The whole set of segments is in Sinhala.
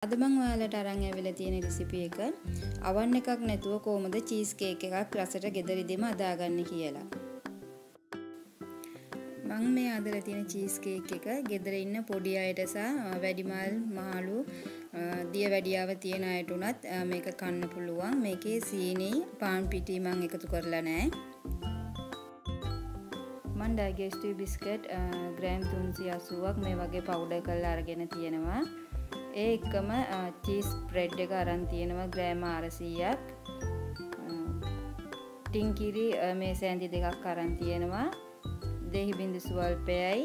අද මම ඔයාලට අරන් ඇවිල්ලා තියෙන රෙසිපි එක අවන් එකක් නැතුව කොහොමද චීස් කේක් එකක් රසට ගෙදරදීම හදාගන්නේ කියලා. මම මේ හදලා තියෙන චීස් කේක් එක ගෙදර ඉන්න පොඩි අයට සහ වැඩිමල් මහලු දියවැඩියාව තියෙන අයට උනත් මේක කන්න පුළුවන්. මේකේ සීනි පාන් පිටි මම එකතු කරලා නැහැ. මම ඩයිජෙස්ටිව් බිස්කට් ග්‍රෑම් 380ක් මේ වගේ පවුඩර් කරලා අරගෙන තියෙනවා. ඒ එක්කම චීස් බ්‍රෙඩ් එක අරන් තියෙනවා ග්‍රෑම් 400ක්. ටින්කිරි මේ සෑන්ඩි දෙකක් අරන් තියෙනවා. දෙහි බිඳු ස්වල්පයයි.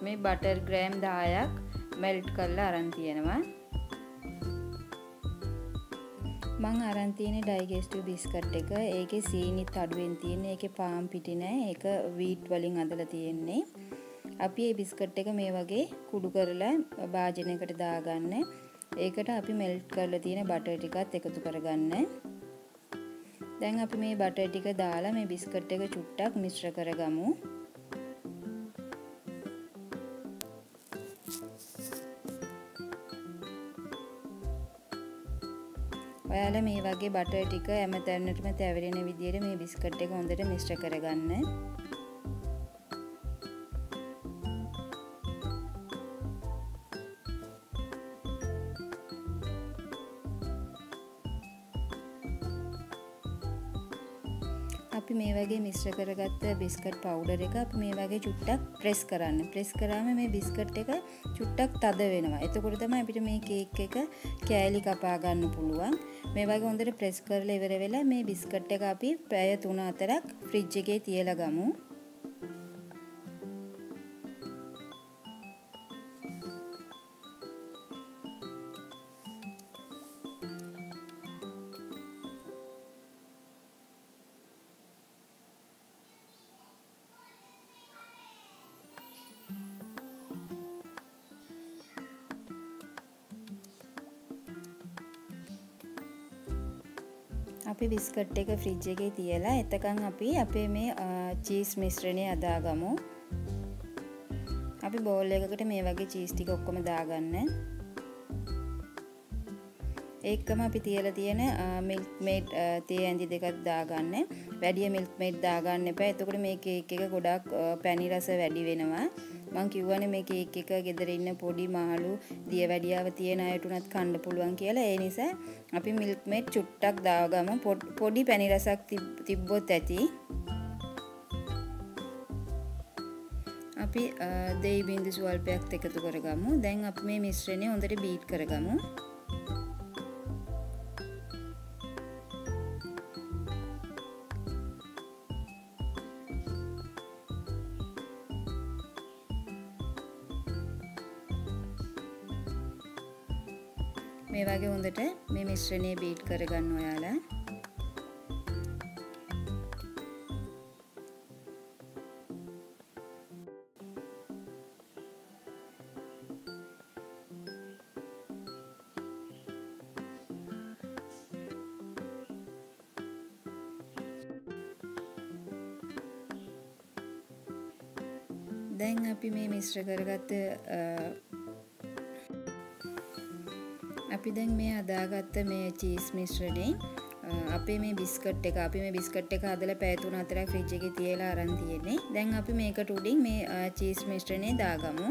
මේ බටර් ග්‍රෑම් 10ක් මෙල්ට් කරලා අරන් තියෙනවා. මම අරන් තියෙන ඩයිජෙස්ටිව් බිස්කට් එක ඒකේ සීනිත් අඩුවෙන් තියෙන. ඒකේ පාන් පිටි නැහැ. ඒක වීට් වලින් හදලා තියෙන්නේ. අපි මේ බිස්කට් එක මේ වගේ කුඩු කරලා භාජනයකට දාගන්න. ඒකට අපි මෙල්ට් කරලා තියෙන බටර් ටිකත් එකතු කරගන්න. දැන් අපි මේ බටර් ටික දාලා මේ බිස්කට් එක චුට්ටක් මිශ්‍ර කරගමු. ඔයාලා මේ වගේ බටර් ටික හැමතැනටම තැවෙරෙන විදිහට මේ බිස්කට් එක හොඳට මිශ්‍ර කරගන්න. අපි මේ වගේ මිශ්‍ර කරගත්ත බිස්කට් පවුඩර් එක අපි මේ වගේ චුට්ටක් ප්‍රෙස් කරන්න. ප්‍රෙස් කරාම මේ බිස්කට් එක චුට්ටක් තද වෙනවා. එතකොට තමයි අපිට මේ කේක් එක කෑලි කපා ගන්න පුළුවන්. මේ වගේ හොඳට ප්‍රෙස් කරලා ඉවර වෙලා මේ බිස්කට් එක අපි පැය 3-4ක් ෆ්‍රිජ් එකේ තියලා ගමු. අපි බිස්කට් එක ෆ්‍රිජ් එකේ තියලා එතකන් අපි අපේ මේ චීස් මිශ්‍රණය හදාගමු. අපි බෝල් එකකට මේ වගේ චීස් ටික ඔක්කොම දාගන්න. ඒකම අපි තියලා තියෙන මිල්ක් මේඩ් තේ ඇඳි දෙකක් දාගන්න. වැඩි මිල්ක් මේඩ් දාගන්න එපා. එතකොට මේ කේක් එක ගොඩක් පැණි රස වැඩි වෙනවා. මම කියවනේ මේ කේක් එක ගෙදර ඉන්න පොඩි මහලු දියවැඩියාව තියෙන අයට උනත් කන්න පුළුවන් කියලා. ඒ නිසා අපි මිල්ක් මේඩ් චුට්ටක් දාගමු. පොඩි පැණි රසක් තිබ්බොත් ඇති. අපි දෙහි බිඳු ස්වල්පයක් එකතු කරගමු. දැන් අපි මේ මිශ්‍රණය හොඳට බීට් කරගමු. මේ වගේ හොඳට මේ මිශ්‍රණය බීට් කරගන්න ඔයාලා. දැන් අපි මේ මිශ්‍ර කරගත්ත අපි දැන් මේ හදාගත්ත මේ චීස් මිශ්‍රණේ අපේ මේ බිස්කට් එක හදලා පැය 3-4ක් ෆ්‍රිජ් එකේ තියලා අරන් තියෙන්නේ. දැන් අපි මේකට උඩින් මේ චීස් මිශ්‍රණේ දාගමු.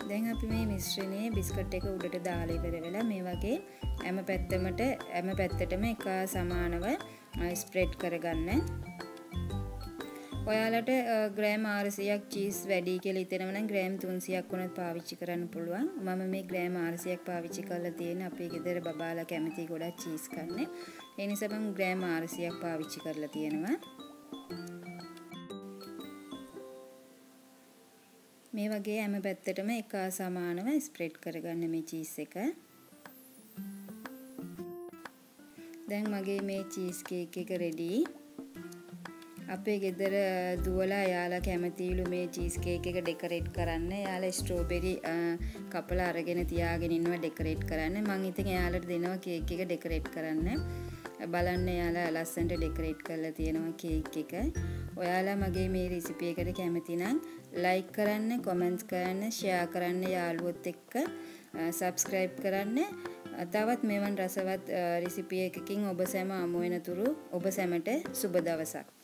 දැන් අපි මේ මිශ්‍රණයේ බිස්කට් එක උඩට දාලා ඉවර වෙලා මේ වගේ හැම පැත්තටම එක සමානව ස්ප්‍රෙඩ් කරගන්න. ඔයාලට ග්‍රෑම් 400ක් චීස් වැඩි කියලා හිතෙනවා නම් ග්‍රෑම් 300ක් වුණත් පාවිච්චි කරන්න පුළුවන්. මම මේ ග්‍රෑම් 400ක් පාවිච්චි කරලා තියෙන අපේ ගෙදර බබාලා කැමති ගොඩක් චීස් කන්නේ. ඒ නිසා මම ග්‍රෑම් 400ක් පාවිච්චි කරලා තියෙනවා. මේ වගේ හැම පැත්තටම එක සමානව ස්ප්‍රෙඩ් කරගන්න මේ චීස් එක. දැන් මගේ මේ චීස් කේක් එක රෙඩි. අපේ ගෙදර දුවලා යාලා කැමතිලු මේ චීස් කේක් එක ඩෙකොරේට් කරන්න. යාලා ස්ට්‍රෝබෙරි කපලා අරගෙන තියාගෙන ඉන්නවා ඩෙකොරේට් කරන්න. මම ඉතින් යාලට දෙනවා කේක් එක ඩෙකොරේට් කරන්න. බලන්න යාලා ලස්සනට ඩෙකොරේට් කරලා තියෙනවා කේක් එක. ඔයාලා මගේ මේ රෙසිපි එකට කැමති නම් ලයික් කරන්න, කමෙන්ට්ස් කරන්න, ෂෙයා කරන්න යාළුවොත් එක්ක, සබ්ස්ක්‍රයිබ් කරන්න. තවත් මෙවන් රසවත් රෙසිපි එකකින් ඔබ සැම හමු වෙනතුරු ඔබ සැමට සුබ දවසක්.